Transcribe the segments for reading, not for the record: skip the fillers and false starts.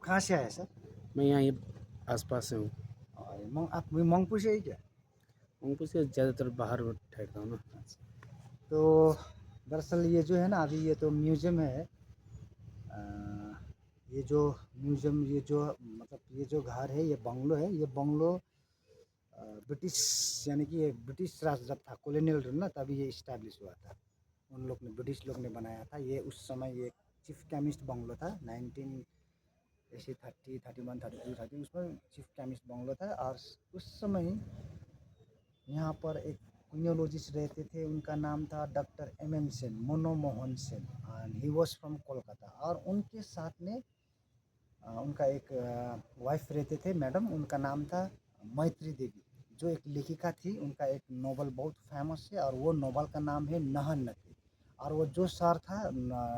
कहाँ से आए सर? मैं यहाँ ये आसपास से हूँ। और आप मंगपुर से ही क्या? मंगपुर से ज़्यादातर बाहर ठहरता हूँ ना। तो दरअसल ये जो है ना, अभी ये तो म्यूज़ियम है। अ, ये जो म्यूज़ियम, ये जो मतलब ये जो घर है, ये बंगलो है। ये बंगलो ब्रिटिश, यानी कि ये ब्रिटिश राज जब था, कॉलोनियल रूल ना, तभी ये इस्टेब्लिश हुआ था। उन लोग ने, ब्रिटिश लोग ने बनाया था ये। उस समय ये चीफ केमिस्ट बंगलो था। 19 ऐसे 30, 31, 32, 30 उसमें चीफ केमिस्ट बंगलो था। और उस समय यहाँ पर एक क्रिमिनोलॉजिस्ट रहते थे, उनका नाम था doctor MM Sen, Manmohan Sen, and he was from Kolkata. और उनके साथ में उनका एक वाइफ रहते थे, मैडम, उनका नाम था मैत्री देवी, जो एक लेखिका थी। उनका एक नोवेल बहुत फेमस है, और वो नोवेल का नाम है नहन नथी। और वो जो सर था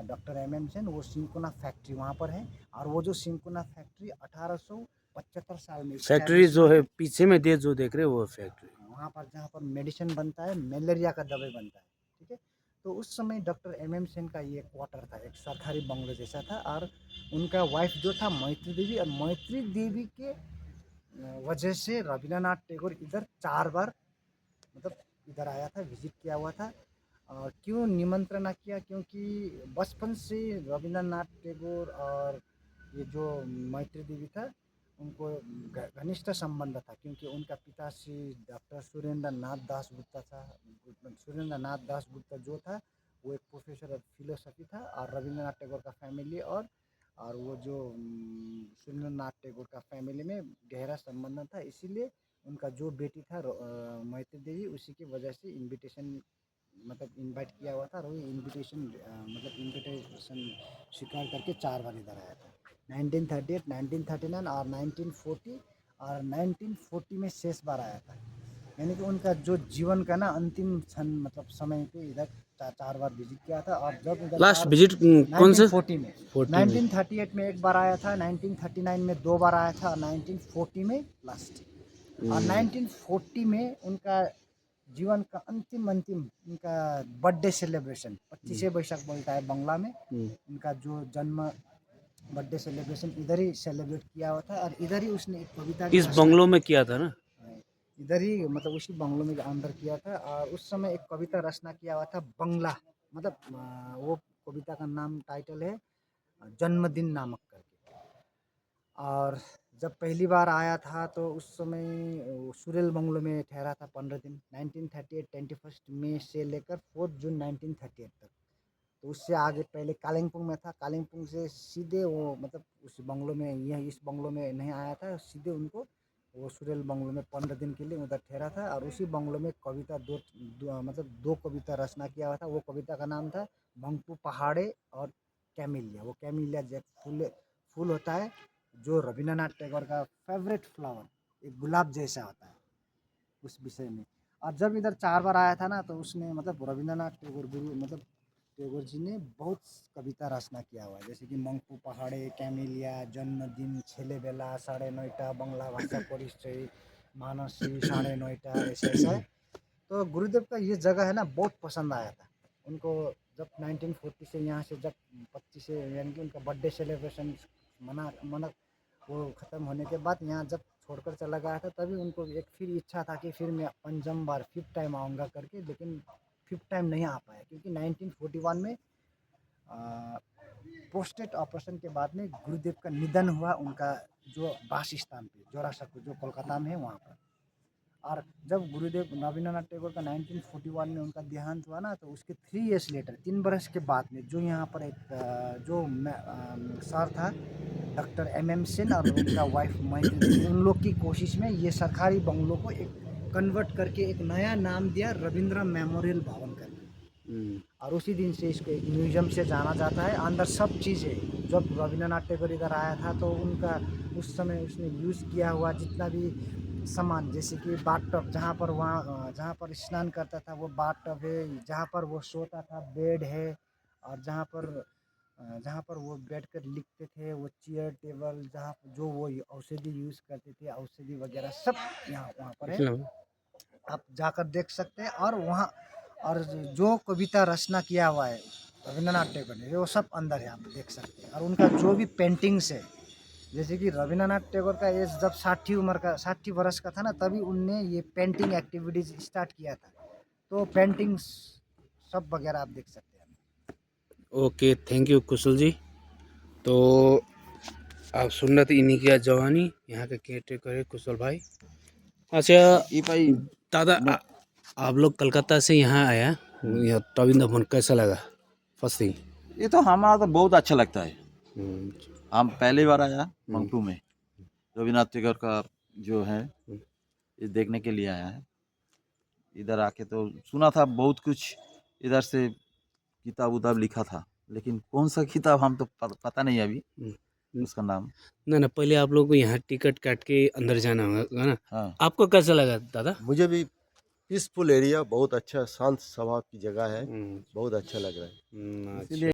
डॉक्टर MM सेन, वो सिंकोना फैक्ट्री वहाँ पर है। और वो जो सिंकोना फैक्ट्री 1875 साल में फैक्ट्री इस्टेब्लिश जो हुआ है था। पीछे में दे जो देख रहे हो वो फैक्ट्री। वहाँ पर जहाँ पर मेडिसिन बनता है, मलेरिया का दवाई बनता है, ठीक है। तो उस समय डॉक्टर MM सेन का ये क्वार्टर था, एक सरकारी बंगलो जैसा था। और उनका वाइफ जो था मैत्री देवी, और मैत्री देवी के वजह से रविंद्रनाथ टैगोर इधर 4 बार, मतलब इधर आया था, विजिट किया हुआ था। और क्यों निमंत्रण किया? क्योंकि बचपन से रविंद्रनाथ टैगोर और ये जो मैत्री देवी था, उनको घनिष्ठ संबंध था। क्योंकि उनका पिताश्री डॉक्टर सुरेंद्र नाथ दास गुप्ता था। सुरेंद्र नाथ दास गुप्ता जो था, वो एक प्रोफेसर ऑफ फिलोसफी था। और रविंद्रनाथ टैगोर का फैमिली और वो जो सुरेंद्र नाथ टैगोर का फैमिली में गहरा संबंध था। इसीलिए उनका जो बेटी था मैत्री देवी, उसी की वजह से इनविटेशन, मतलब इनवाइट किया हुआ था। और वही इनविटेशन, मतलब इनविटेशन स्वीकार करके 4 बार इधर आया था। 1938, 1939 और 1940। और 1940 में शेष बार आया था। यानी कि उनका जो जीवन का ना अंतिम क्षण, मतलब समय पे इधर 4 बार विजिट किया था। और जब इधर लास्ट विजिट कौन से? 1940 में, 40 में। 1938 में एक बार आया था, 1939 में 2 बार आया था, और 1940 में लास्ट। और 1940 में उनका जीवन का अंतिम उनका बर्थडे सेलिब्रेशन, 25 वैशाख बोलता है बंगला में। उनका जो जन्म बर्थडे सेलिब्रेशन इधर ही सेलिब्रेट किया हुआ था। और इधर ही उसने एक कविता भी इस रचना बंगलों की में थी। किया था ना। इधर ही, मतलब उसी बंगलों में अंदर किया था। और उस समय एक कविता रचना किया हुआ था, बंगला, मतलब वो कविता का नाम, टाइटल है जन्मदिन नामक करके। और जब पहली बार आया था तो उस समय सुरेल बंगलो में ठहरा था 15 दिन, 1938 21 मई से लेकर 4 जून 1938 तक। तो उससे आगे पहले कालिम्पोंग में था। कालिम्पोंग से सीधे वो, मतलब उस बंगलो में, यह इस बंगलो में नहीं आया था, सीधे उनको वो सुरेल बंगलो में 15 दिन के लिए उधर ठहरा था। और उसी बंगलो में कविता मतलब दो कविता रचना किया हुआ था। वो कविता का नाम था मंगपू पहाड़े और कैमिलिया। वो कैमिलिया जैक फूल फूल होता है, जो रविंद्रनाथ टैगोर का फेवरेट फ्लावर, एक गुलाब जैसा होता है, उस विषय में। और जब इधर 4 बार आया था ना, तो उसने, मतलब रविंद्रनाथ टैगोर गुरु, मतलब टैगोर जी ने बहुत कविता रचना किया हुआ है। जैसे कि मंगपू पहाड़े, कैमिलिया, जन्मदिन, छेले बेला, 9:30, बंगला भाषा परिचय, मानसी, 9:30, ऐसा ऐसा है। तो गुरुदेव का ये जगह है ना, बहुत पसंद आया था उनको। जब 1940 से यहाँ से, जब 25 से, यानी कि उनका बर्थडे सेलिब्रेशन मना मना वो ख़त्म होने के बाद यहाँ जब छोड़कर चला गया था, तभी उनको एक फिर इच्छा था कि फिर मैं पंचम बार, 5th टाइम आऊँगा करके। लेकिन 5th टाइम नहीं आ पाया, क्योंकि 1941 में प्रोस्टेट ऑपरेशन के बाद में गुरुदेव का निधन हुआ, उनका जो वास स्थान पे, जोरासांको, जो कोलकाता में है, वहाँ पर। और जब गुरुदेव रविंद्रनाथ टैगोर का 1941 में उनका देहांत हुआ ना, तो उसके 3 इयर्स लेटर, 3 बरस के बाद में, जो यहाँ पर एक जो सर था डॉक्टर MM सेन और उनका वाइफ मैत्री देवी, उन लोग की कोशिश में ये सरकारी बंगलों को एक कन्वर्ट करके एक नया नाम दिया, रविंद्र मेमोरियल भवन करके। और उसी दिन से इसको एक म्यूज़ियम से जाना जाता है। अंदर सब चीज़ें, जब रविंद्रनाथ टैगोर इधर आया था तो उनका उस समय उसने यूज़ किया हुआ जितना भी सामान, जैसे कि बाथ टब, जहाँ पर वहाँ जहाँ पर स्नान करता था वो बाथ टब है, जहाँ पर वो सोता था बेड है, और जहाँ पर वो बैठ कर लिखते थे वो चेयर टेबल, जहाँ जो वो औषधि यूज़ करते थे, औषधि वगैरह सब यहाँ वहाँ पर है। आप जाकर देख सकते हैं। और वहाँ, और जो कविता रचना किया हुआ है रविंद्रनाथ टैगोर ने, वो सब अंदर है, आप देख सकते हैं। और उनका जो भी पेंटिंग्स है, जैसे कि रविन्द्रनाथ टैगोर का एज जब 60 वर्ष का था ना, तभी उनने ये पेंटिंग एक्टिविटीज स्टार्ट किया था। तो पेंटिंग्स सब वगैरह आप देख सकते हैं। ओके, थैंक यू कुशल जी। तो आप सुन रहे थे इन्हीं की जवानी, यहाँ के केयर टेकर है कुशल भाई। अच्छा ये भाई दादा, आप लोग कलकत्ता से यहाँ आया, यह रविंद्र भवन कैसा लगा फर्स्ट थिंग? ये तो हमारा तो बहुत अच्छा लगता है। हम पहली बार आया मंगटू में, रविन्द्रनाथ टैगोर का जो है ये देखने के लिए आया है। इधर आके तो सुना था बहुत कुछ, इधर से किताब उताब लिखा था, लेकिन कौन सा किताब हम तो पता नहीं अभी उसका नाम। ना पहले आप लोग को यहाँ टिकट काट के अंदर जाना होगा ना। हाँ, आपको कैसा लगा दादा? मुझे भी पीसफुल एरिया, बहुत अच्छा शांत स्वभाव की जगह है, बहुत अच्छा लग रहा है। अच्छा। इसीलिए